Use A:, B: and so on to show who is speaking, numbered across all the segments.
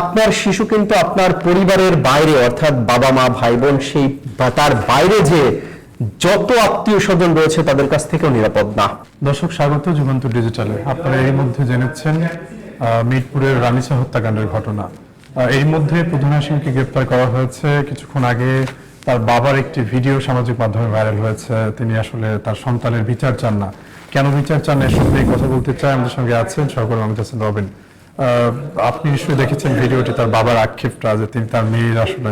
A: আপনার শিশু কিন্তু আপনার পরিবারের বাইরে, অর্থাৎ বাবা মা ভাই বোন, সেই তার বাইরে যে যত আত্মীয় স্বজন রয়েছে তাদের কাছ থেকেও নিরাপদ না।
B: দর্শক, স্বাগত যুগান্তর ডিজিটালে। আপনারা এর মধ্যে জেনেছেন মিরপুরের রামিসা হত্যাকাণ্ডের ঘটনা। এর মধ্যে প্রধান আসামিকে গ্রেপ্তার করা হয়েছে। কিছুক্ষণ আগে তার বাবার একটি ভিডিও সামাজিক মাধ্যমে ভাইরাল হয়েছে। তিনি আসলে তার সন্তানের বিচার চান না। কেন বিচার চান না, এর সঙ্গে কথা বলতে চাই। আমাদের সঙ্গে আছেন সহকর্মী অমিত হাসান রবিন। আপনি নিশ্চয়ই দেখেছেন ভিডিওটি। তার বাবার আক্ষেপটা যে তিনি তার মেয়ের আসলে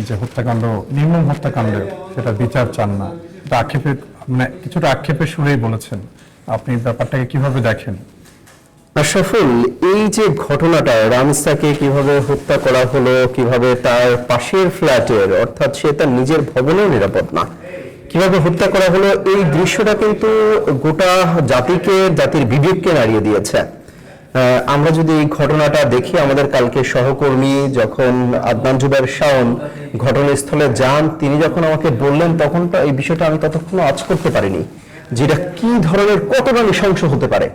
B: যে হত্যাকাণ্ড, নির্মম হত্যাকাণ্ড, সেটা বিচার চান না। এটা আক্ষেপের, মানে কিছুটা আক্ষেপের সুরেই বলেছেন। আপনি ব্যাপারটাকে কিভাবে দেখেন?
A: আশরাফুল, এই যে ঘটনাটা, রামিসাকে কিভাবে হত্যা করা হলো, কিভাবে তার পাশের ফ্ল্যাটের, অর্থাৎ সে তার নিজের ভবনেও নিরাপদ না, কিভাবে হত্যা করা হলো, এই দৃশ্যটা কিন্তু গোটা জাতির বিবেককে নাড়িয়ে দিয়েছে। আমরা যদি এই ঘটনাটা দেখি, আমাদের কালকে সহকর্মী যখন আদনান জুবায়ের শাওন ঘটনাস্থলে যান, তিনি যখন আমাকে বললেন, তখন তো এই বিষয়টা আমি ততক্ষণ আঁচ করতে পারিনি, যেটা কি ধরনের, কতটা নৃশংস হতে পারে।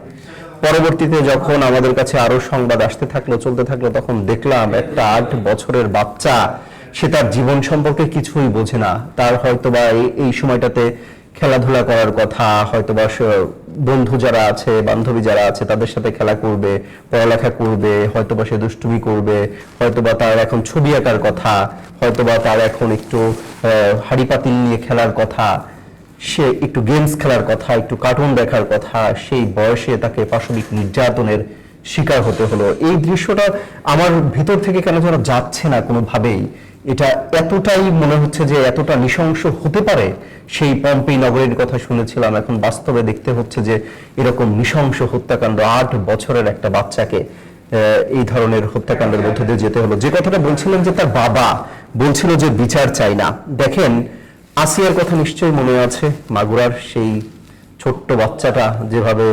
A: পরবর্তীতে যখন আমাদের কাছে আরো সংবাদ আসতে থাকলো, চলতে থাকলো, তখন দেখলাম একটা 8 বছরের বাচ্চা, সে তার জীবন সম্পর্কে কিছুই বোঝে না। তার হয়তোবা এই সময়টাতে খেলাধুলা করার কথা, হয়তোবা বন্ধু যারা আছে, বান্ধবী যারা আছে, তাদের সাথে খেলা করবে, পড়ালেখা করবে, হয়তোবা সে দুষ্টুমি করবে, হয়তোবা তার এখন ছবি আঁকার কথা, হয়তোবা তার এখন একটু হাড়ি পাতিল নিয়ে খেলার কথা, সে একটু গেমস খেলার কথা, একটু কার্টুন দেখার কথা। সেই বয়সে তাকে পাশবিক নির্যাতনের শিকার হতে হলো। এই দৃশ্যটা আমার ভিতর থেকে কেন যেন যাচ্ছে না কোনোভাবেই। এটা এতটাই মনে হচ্ছে যে এতটা নৃশংস হতে পারে। সেই পম্পেই নগরীর কথা শুনেছিলাম, এখন বাস্তবে দেখতে হচ্ছে যে এরকম নৃশংস হত্যাকাণ্ড, 8 বছরের একটা বাচ্চাকে এই ধরনের হত্যাকাণ্ডের মধ্যে দিয়ে যেতে হলো। যে কথাটা বলছিলেন যে তার বাবা বলছিল যে বিচার চাই না, দেখেন আসিয়ার কথা নিশ্চয়ই মনে আছে। মাগুরার সেই ছোট্ট বাচ্চাটা যেভাবে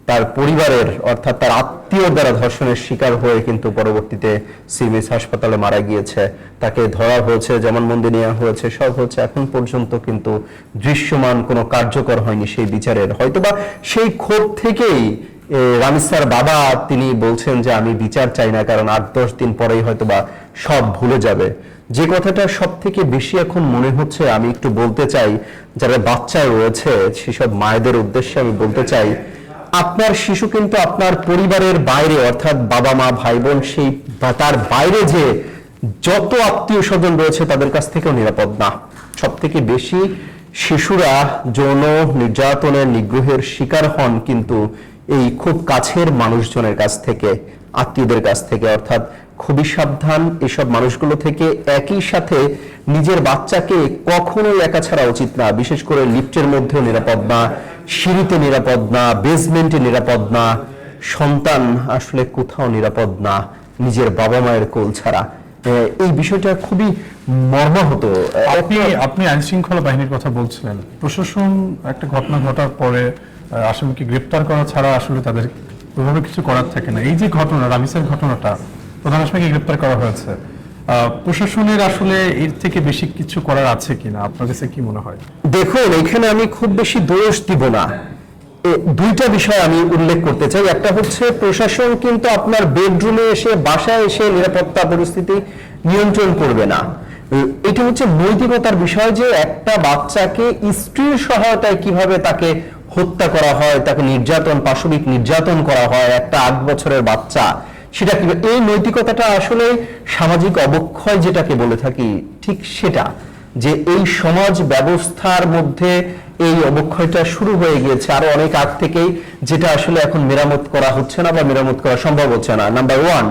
A: তার পরিবারের, অর্থাৎ তার আত্মীয় দ্বারা ধর্ষণের শিকার হয়ে কিন্তু পরবর্তীতে সিএমএইচ হাসপাতালে মারা গিয়েছে। তাকে ধরা হয়েছে, জবানবন্দি নেওয়া হয়েছে, সব হচ্ছে। এখন পর্যন্ত কিন্তু দৃশ্যমান কোনো কার্যকর হয়নি সেই বিচারের। হয়তোবা সেই ক্ষোভ থেকেই রামিসার বাবা তিনি বলছেন যে আমি বিচার চাই না, কারণ 8-10 দিন পরেই হয়তোবা সব ভুলে যাবে। যে কথাটা সব থেকে বেশি এখন মনে হচ্ছে, আমি একটু বলতে চাই যারা বাচ্চা রয়েছে সেসব মায়েদের উদ্দেশ্যে আমি বলতে চাই, আপনার শিশু কিন্তু আপনার পরিবারের বাইরে, অর্থাৎ বাবা মা ভাই বোন, সেই তার বাইরে যে যত আত্মীয় স্বজন রয়েছে তাদের কাছ থেকেও নিরাপদ না। সব থেকে বেশি শিশুরা যৌন নির্যাতনের, নিগ্রহের শিকার হন কিন্তু এই খুব কাছের মানুষজনের কাছ থেকে, আত্মীয়দের কাছ থেকে। অর্থাৎ খুবই সাবধান এসব মানুষগুলো থেকে। একই সাথে নিজের বাচ্চাকে কখনোই একা ছাড়া উচিত না। বিশেষ করে লিফটের মধ্যেও নিরাপদ না, সিঁড়িতে নিরাপদ না, বেসমেন্টে নিরাপদ না। সন্তান আসলে কোথাও নিরাপদ না নিজের বাবা মায়ের কোল ছাড়া। এই বিষয়টা খুবই মর্মাহত।
B: আপনি আইন শৃঙ্খলা বাহিনীর কথা বলছিলেন। প্রশাসন একটা ঘটনা ঘটার পরে আসামিকে গ্রেপ্তার করা ছাড়া আসলে তাদের ওইভাবে কিছু করার থাকে না। এই যে ঘটনা, রামিসার ঘটনাটা, প্রধান আসামিকে গ্রেপ্তার করা হয়েছে, প্রশাসনের আসলে এর থেকে বেশি কিছু করার আছে কিনা, আপনার কাছে কি মনে হয়?
A: দেখুন, এখানে আমি খুব বেশি দোষ দিব না। দুইটা বিষয় আমি উল্লেখ করতে চাই। একটা হচ্ছে, প্রশাসন কিন্তু আপনার বেডরুমে এসে, বাসায় এসে নিরাপত্তা পরিস্থিতি নিয়ন্ত্রণ করবে না। এটা হচ্ছে নৈতিকতার বিষয়, যে একটা বাচ্চাকে স্ত্রীর সহায়তায় কিভাবে তাকে হত্যা করা হয়, তাকে নির্যাতন, পাশবিক নির্যাতন করা হয়, একটা 8 বছরের বাচ্চা, সেটা কি, এই নৈতিকতাটা আসলে সামাজিক অবক্ষয় যেটাকে বলে থাকি, ঠিক সেটা, যে এই সমাজ ব্যবস্থার মধ্যে এই অবক্ষয়টা শুরু হয়ে গিয়েছে আরো অনেক আগ থেকেই, যেটা আসলে এখন মেরামত করা হচ্ছে না বা মেরামত করা সম্ভব হচ্ছে না। নাম্বার 1।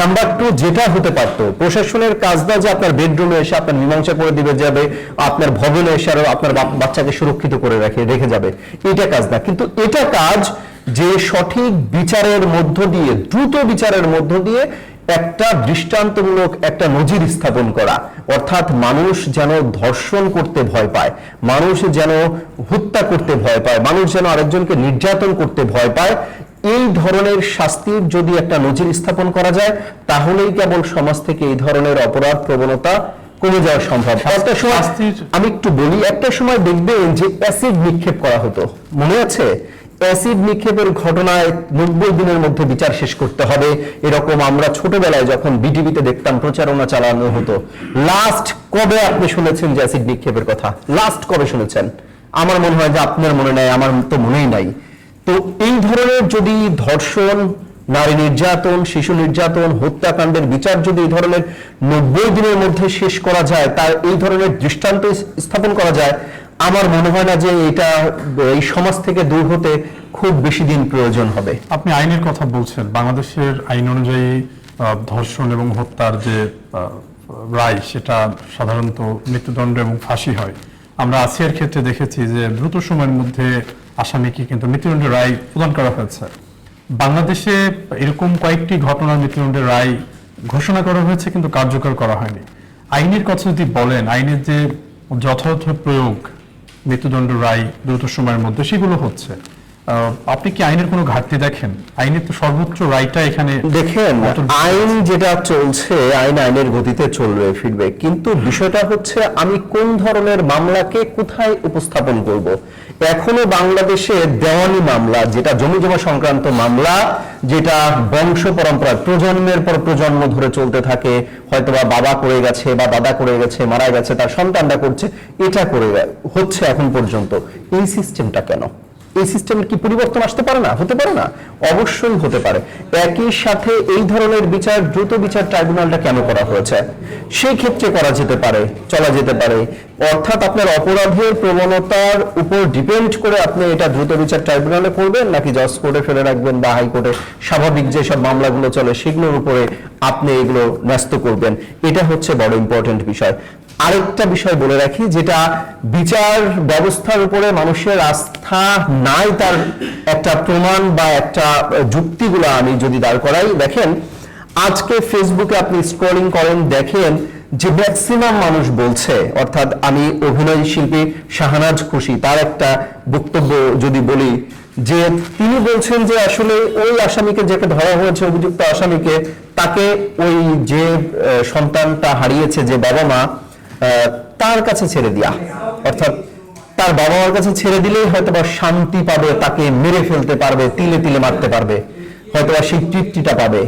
A: নাম্বার 2, যেটা হতে পারতো, প্রশাসনের কাজ না যে আপনার বেডরুমে এসে আপনার মীমাংসা করে দিবে যাবে, আপনার ভবনে এসে আরো আপনার বাচ্চাকে সুরক্ষিত করে রেখে যাবে, এটা কাজ না। কিন্তু এটা কাজ যে সঠিক বিচারের মধ্য দিয়ে, দ্রুত বিচারের মধ্য দিয়ে একটা দৃষ্টান্তমূলক একটা নজির স্থাপন করা। অর্থাৎ মানুষ যেন ধর্ষণ করতে ভয় পায়, মানুষ যেন হত্যা করতে ভয় পায়, মানুষ যেন আরেকজনকে নির্যাতন করতে ভয় পায়। এই ধরনের শাস্তির যদি একটা নজির স্থাপন করা যায়, তাহলেই কেবল সমাজ থেকে এই ধরনের অপরাধ প্রবণতা কমে যাওয়া সম্ভব। একটা সময়, আমি একটু বলি, একটা সময় দেখবেন যে অ্যাসিড নিক্ষেপ করা হতো, মনে আছে? অ্যাসিড নিক্ষেপের ঘটনায় 90 দিনের মধ্যে বিচার শেষ করতে হবে, এরকম আমরা ছোটবেলায় যখন বিটিভিতে দেখতাম প্রচারণা চালানো হতো। লাস্ট কবে আপনি শুনেছেন যে অ্যাসিড নিক্ষেপের কথা? লাস্ট কবে শুনেছেন? আমার মনে হয় যে আপনার মনে নাই, আমার তো মনেই নাই। তো এই ধরনের যদি ধর্ষণ, নারী নির্যাতন, শিশু নির্যাতন, হত্যাকাণ্ডের বিচার যদি এই ধরনের 90 দিনের মধ্যে শেষ করা যায়, তার এই ধরনের দৃষ্টান্ত স্থাপন করা যায়, আমার মনে হয় না যে এটা এই সমাজ থেকে দূর হতে খুব বেশি দিন প্রয়োজন হবে।
B: আপনি আইনের কথা বলছেন, বাংলাদেশের আইন অনুযায়ী ধর্ষণ এবং হত্যার যে রায় সেটা সাধারণত মৃত্যুদণ্ড এবং ফাঁসি হয়। আমরা আসিয়ার ক্ষেত্রে দেখেছি যে দ্রুত সময়ের মধ্যে আসামিকে কিন্তু মৃত্যুদণ্ডের রায় প্রদান করা হয়েছে। বাংলাদেশে এরকম কয়েকটি ঘটনার মৃত্যুদণ্ডের রায় ঘোষণা করা হয়েছে কিন্তু কার্যকর করা হয়নি। আইনের কথা যদি বলেন, আইনের যে যথাযথ প্রয়োগ, মৃত্যুদণ্ড রায় দ্রুত সময়ের মধ্যে, সেগুলো হচ্ছে। আপনি কি আইনের কোনো ঘাটতি দেখেন? আইনের তো সর্বোচ্চ রায়টা এখানে
A: দেখেন, আইন যেটা চলছে, আইনের গতিতে চলবে, ফিরবে, কিন্তু বিষয়টা হচ্ছে আমি কোন ধরনের মামলাকে কোথায় উপস্থাপন করব। এখনো বাংলাদেশে দেওয়ানি মামলা, যেটা জমি জমা সংক্রান্ত মামলা, যেটা বংশ পরম্পরা প্রজন্মের পর প্রজন্ম ধরে চলতে থাকে, হয়তোবা বাবা করে গেছে বা দাদা করে গেছে, মারা গেছে, তার সন্তানরা করছে, এটা করে হচ্ছে এখন পর্যন্ত। এই সিস্টেমটা কেন? এই সিস্টেমের কি পরিবর্তন আসতে পারে না? হতে পারে না? অবশ্যই হতে পারে। একই সাথে এই ধরনের বিচার, দ্রুত বিচার ট্রাইব্যুনালটা কেন করা হয়েছে? সেই ক্ষেত্রে করা যেতে পারে, চলা যেতে পারে। অর্থাৎ আপনার অপরাধের প্রবণতার উপর ডিপেন্ড করে আপনি এটা দ্রুত বিচার ট্রাইব্যুনালে করবেন, নাকি জজ কোর্টে ফেলে রাখবেন বা হাইকোর্টে স্বাভাবিক যেসব মামলাগুলো চলে সেগুলোর উপরে আপনি এগুলো ন্যস্ত করবেন। এটা হচ্ছে বড় ইম্পর্টেন্ট বিষয়। আরেকটা বিষয় বলে রাখি, যেটা বিচার ব্যবস্থার উপরে মানুষের আস্থা নাই, তার একটা প্রমাণ বা একটা যুক্তিগুলো আমি যদি দাঁড় করাই, দেখেন আজকে ফেসবুকে আপনি স্ক্রলিং করেন, দেখেন যে ম্যাক্সিমাম মানুষ বলছে, অর্থাৎ আমি অভিনয় শিল্পী শাহনাজ খুশি তার একটা বক্তব্য যদি বলি, যে তিনি বলছেন যে আসলে ওই আসামিকে, যাকে ধরা হয়েছে অভিযুক্ত আসামিকে, তাকে ওই যে সন্তানটা হারিয়েছে, যে বাবা মা, তার কাছে ছেড়ে দিয়া, অর্থাৎ তার বাবা মার কাছে ছেড়ে দিলেই হয়তোবা শান্তি পাবে, তাকে মেরে ফেলতে পারবে, তিলে তিলে মারতে পারবে, হয়তোবা সেই তৃপ্তিটা পাবে।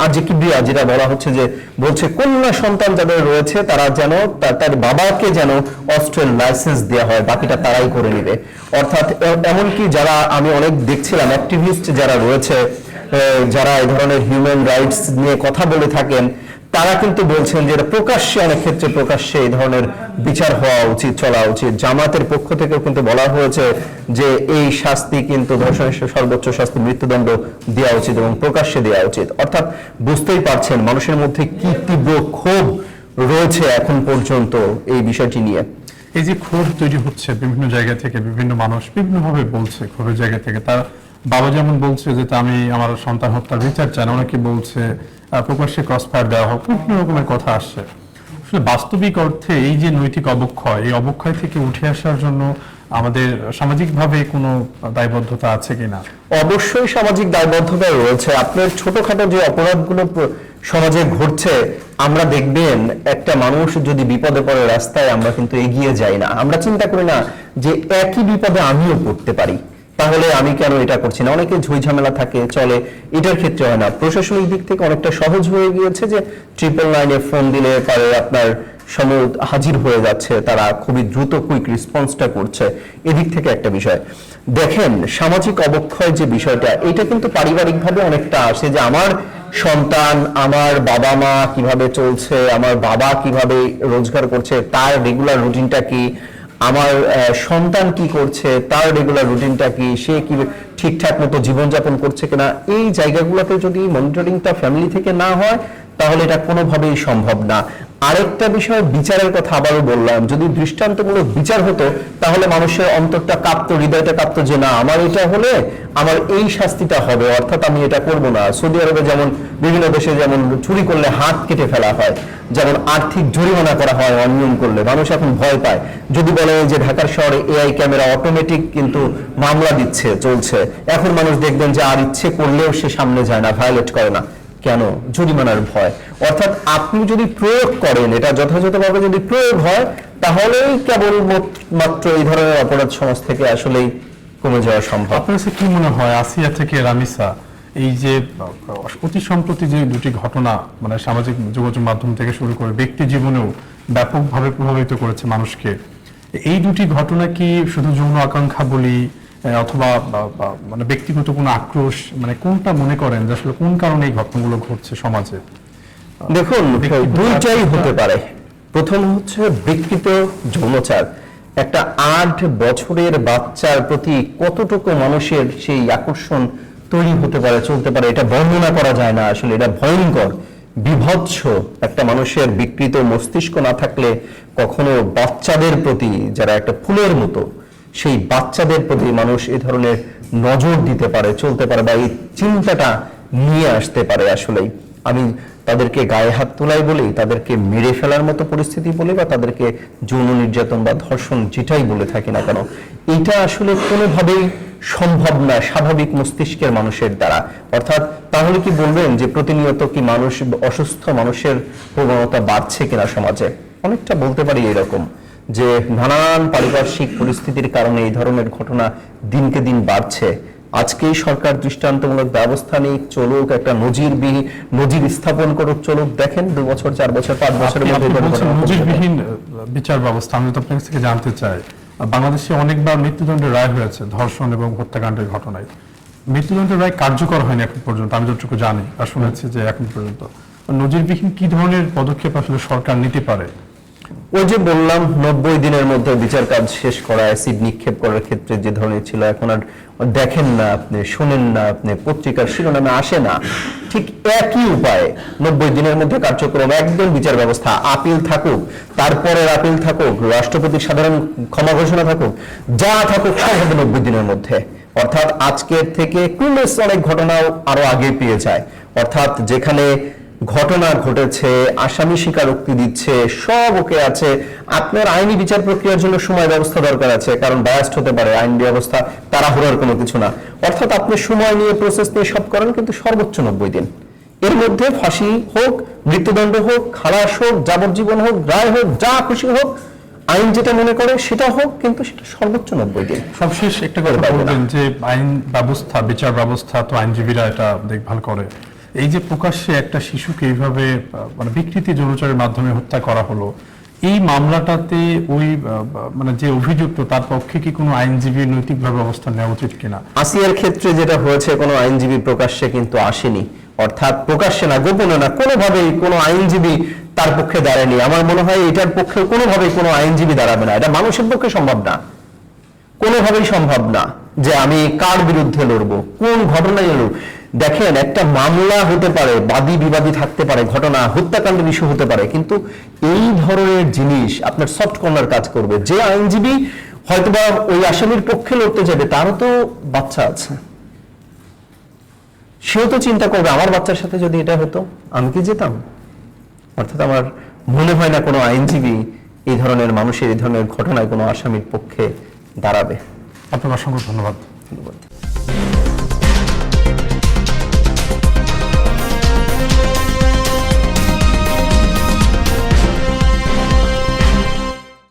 A: আর যে কিবরিয়া যেটা বলা হচ্ছে, যে বলছে কন্যা সন্তান যাদের রয়েছে তারা যেন তার বাবাকে যেন অস্ত্রের লাইসেন্স দেওয়া হয়, বাকিটা তারাই করে নেবে। অর্থাৎ এমনকি যারা আমি অনেক দেখছিলাম অ্যাক্টিভিস্ট যারা রয়েছে, যারা এই ধরনের হিউম্যান রাইটস নিয়ে কথা বলে থাকেন, তারা কিন্তু বলছেন যে প্রকাশ্যে, অনেক ক্ষেত্রে প্রকাশ্যে এই ধরনের বিচার হওয়া উচিত, চলা উচিত। জামাতের পক্ষ থেকেও কিন্তু বলা হয়েছে যে এই শাস্তি কিন্তু ধর্ষণের সর্বোচ্চ শাস্তি মৃত্যুদণ্ড দেওয়া উচিত এবং প্রকাশ্যে দেওয়া উচিত। অর্থাৎ বুঝতেই পারছেন মানুষের মধ্যে কি তীব্র ক্ষোভ রয়েছে এখন পর্যন্ত এই বিষয়টি নিয়ে।
B: এই যে ক্ষোভ তৈরি হচ্ছে বিভিন্ন জায়গা থেকে, বিভিন্ন মানুষ বিভিন্নভাবে বলছে ক্ষোভের জায়গা থেকে। তার বাবা যেমন বলছে যে আমি আমার সন্তান হত্যার বিচার চাই না, অনেকে বলছে প্রকাশ্যে ক্রসফায়ার দেওয়া হোক, বিভিন্ন রকমের কথা আসছে। আসলে বাস্তবিক অর্থে এই যে নৈতিক অবক্ষয়, এই অবক্ষয় থেকে উঠে আসার জন্য আমাদের সামাজিকভাবে কোনো দায়বদ্ধতা আছে কিনা?
A: অবশ্যই সামাজিক দায়বদ্ধতা রয়েছে। আপনার ছোটখাটো যে অপরাধগুলো সমাজে ঘটছে, আমরা দেখবেন একটা মানুষ যদি বিপদে পড়ে রাস্তায়, আমরা কিন্তু এগিয়ে যাই না, আমরা চিন্তা করি না যে একই বিপদে আমিও পড়তে পারি, তাহলে আমি কেন এটা করছি না। অনেকে ঝুই ঝামেলা থাকে, চলে, এটার ক্ষেত্রে হয় না। প্রশাসনিক দিক থেকে অনেকটা সহজ হয়ে গিয়েছে, যে 999 ফোন দিলে পারে আপনার সময় হাজির হয়ে যাচ্ছে, তারা খুবই দ্রুত কুইক রেসপন্সটা করছে। এদিক থেকে একটা বিষয় দেখেন, সামাজিক অবক্ষয় যে বিষয়টা, এটা কিন্তু পারিবারিকভাবে অনেকটা আসে, যে আমার সন্তান, আমার বাবা মা কিভাবে চলছে, আমার বাবা কিভাবে রোজগার করছে, তার রেগুলার রুটিনটা কি, আমার সন্তান কি করছে, তার রেগুলার রুটিনটা কি, সে কি ঠিকঠাক মতো জীবনযাপন করছে কিনা। এই জায়গাগুলোতে যদি মনিটরিংটা ফ্যামিলি থেকে না হয়, তাহলে এটা কোনোভাবেই সম্ভব না। আরেকটা বিষয়, বিচারের কথা আবারও বললাম, যদি দৃষ্টান্তমূলক বিচার হতো, তাহলে মানুষের অন্তরটা কাঁপতো, হৃদয়টা কাঁপতো, যে না, আমার এটা হলে আমার এই শাস্তিটা হবে, অর্থাৎ আমি এটা করব না। সৌদি আরবে যেমন, বিভিন্ন দেশে যেমন চুরি করলে হাত কেটে ফেলা হয়, যেমন আর্থিক জরিমানা করা হয় অনিয়ম করলে, মানুষ এখন ভয় পায়। যদি বলে যে ঢাকার শহরে এআই ক্যামেরা অটোমেটিক কিন্তু মামলা দিচ্ছে, চলছে, এখন মানুষ দেখবেন যে আর ইচ্ছে করলেও সে সামনে যায় না, ভায়োলেট করে না। কেন? জরিমানার ভয়। অর্থাৎ আপনি যদি প্রয়োগ করেন, এটা যথাযথভাবে যদি প্রয়োগ হয়, তাহলেই কেবল মাত্র এই ধরনের অপরাধ সমাজ থেকে আসলেই কমে যাওয়া সম্ভব।
B: আপনার কাছে কি মনে হয় আসিয়া থেকে রামিসা এই যে অতি সম্প্রতি যে দুটি ঘটনা মানে সামাজিক যোগাযোগ মাধ্যম থেকে শুরু করে ব্যক্তি জীবনেও ব্যাপকভাবে প্রভাবিত করেছে মানুষকে, এই দুটি ঘটনা কি শুধু যৌন আকাঙ্ক্ষা বলি অথবা মানে ব্যক্তিগত কোনো আক্রোশ, মানে কোনটা মনে করেন যে আসলে কোন কারণে এই ঘটনাগুলো ঘটছে সমাজে?
A: দেখুন, দুইটাই হতে পারে। প্রথম হচ্ছে বিকৃত যৌনচার। একটা 8 বছরের বাচ্চার প্রতি কতটুকু মানুষের সেই আকর্ষণ তৈরি হতে পারে, চলতে পারে, এটা বর্ণনা করা যায় না। আসলে এটা ভয়ঙ্কর, বিভৎস। একটা মানুষের বিকৃত মস্তিষ্ক না থাকলে কখনো বাচ্চাদের প্রতি, যারা একটা ফুলের মতো, সেই বাচ্চাদের প্রতি মানুষ এ ধরনের নজর দিতে পারে, চলতে পারে, বা এই চিন্তাটা নিয়ে আসতে পারে। আসলেই আমি তাদেরকে গায়ে হাত তোলাই বলি, তাদেরকে মেরে ফেলার মতো পরিস্থিতি বলি, বা তাদেরকে যৌন নির্যাতন বা ধর্ষণ যেটাই বলে থাকি না কেন, এটা আসলে কোনোভাবেই সম্ভব না স্বাভাবিক মস্তিষ্কের মানুষের দ্বারা। অর্থাৎ তাহলে কি বলবেন যে প্রতিনিয়ত কি মানুষ, অসুস্থ মানুষের প্রবণতা বাড়ছে কিনা সমাজে? অনেকটা বলতে পারি এরকম, যে নানান পারিপার্শ্বিক পরিস্থিতির কারণে এই ধরনের ঘটনা দিনকে দিন বাড়ছে। আজকেই সরকার দৃষ্টান্তমূলক ব্যবস্থা নিয়ে চলুক, একটা নজির স্থাপন করুক, চলুক, দেখেন 2 বছর 4 বছর 5 বছরের মধ্যে
B: নজিরবিহীন বিচার ব্যবস্থা। আমি তো আপনার থেকে জানতে চাই, বাংলাদেশে অনেকবার মৃত্যুদণ্ডের রায় হয়েছে ধর্ষণ এবং হত্যাকাণ্ডের ঘটনায়। মৃত্যুদণ্ডের রায় কার্যকর হয়নি এখন পর্যন্ত, আমি যতটুকু জানি আর শুনেছি যে এখন পর্যন্ত। নজিরবিহীন কি ধরনের পদক্ষেপ আসলে সরকার নিতে পারে?
A: ওই যে বললাম 90 দিনের মধ্যে বিচার কাজ শেষ করা, অ্যাসিড নিক্ষেপ করার ক্ষেত্রে যে ধরনের ছিল, এখন আর দেখেন না আপনি, শোনেন না আপনি, পত্রিকার শিরোনামে আসে না। ঠিক একই উপায়ে 90 দিনের মধ্যে কার্যক্রম, একদম বিচার ব্যবস্থা, আপিল থাকুক, তারপরের আপিল থাকুক, রাষ্ট্রপতির সাধারণ ক্ষমা ঘোষণা থাকুক, যা থাকুক, সব হবে 90 দিনের মধ্যে। অর্থাৎ আজকের থেকে ক্লুলেস অনেক ঘটনাও আরো আগে পেয়ে যায়। অর্থাৎ যেখানে ঘটনা ঘটেছে, আসামি স্বীকারোক্তি দিচ্ছে, সব ওকে আছে, আপনার আইনি বিচার প্রক্রিয়ার জন্য সময় ব্যবস্থা দরকার আছে, কারণ বায়াসড হতে পারে আইন ব্যবস্থা, তাড়াহুড়োর কোনো কিছু না। অর্থাৎ আপনি সময় নিয়ে, প্রসেস নিয়ে সব করেন, কিন্তু সর্বোচ্চ 90 দিন। এর মধ্যে ফাঁসি হোক, মৃত্যুদণ্ড হোক, খালাস হোক, যাবজ্জীবন হোক, রায় হোক, যা খুশি হোক, আইন যেটা মনে করে সেটা হোক, কিন্তু সেটা সর্বোচ্চ 90 দিন।
B: সবশেষ একটা কথা বলবেন যে আইন ব্যবস্থা, বিচার ব্যবস্থা তো আইনজীবীরা এটা দেখভাল করে। এই যে প্রকাশ্যে একটা শিশুকে এইভাবে মানে বিকৃতি যৌনাচারের মাধ্যমে হত্যা করা হলো, এই মামলাটাতে ওই মানে যে অভিযুক্ত তার পক্ষে কি কোনো আইনজীবী নৈতিকভাবে অবস্থান নেওয়া উচিত কিনা?
A: আসিয়ার ক্ষেত্রে যেটা হয়েছে, কোনো আইনজীবী প্রকাশ্যে কিন্তু আসেনি। অর্থাৎ প্রকাশ্যে না, গোপনে না, কোনোভাবেই কোনো আইনজীবী তার পক্ষে দাঁড়ায়নি। আমার মনে হয় এটার পক্ষে কোনোভাবেই কোনো আইনজীবী দাঁড়াবে না। এটা মানুষের পক্ষে সম্ভব না, কোনোভাবেই সম্ভব না যে আমি কার বিরুদ্ধে লড়বো, কোন ঘটনায় লড়ব। দেখেন, একটা মামলা হতে পারে, বাদী বিবাদী থাকতে পারে, ঘটনা হত্যাকাণ্ডের ইস্যু হতে পারে, কিন্তু এই ধরনের জিনিস আপনার সফট কর্নার কাজ করবে। যে আইনজীবী হয়তোবা ওই আসামির পক্ষে লড়তে যাবে, তারও তো বাচ্চা আছে, সেও তো চিন্তা করবে আমার বাচ্চার সাথে যদি এটা হতো আমি কি যেতাম? অর্থাৎ আমার মনে হয় না কোনো আইনজীবী এই ধরনের মানুষের, এই ধরনের ঘটনায় কোনো আসামির পক্ষে দাঁড়াবে।
B: আপনার অসংখ্য ধন্যবাদ।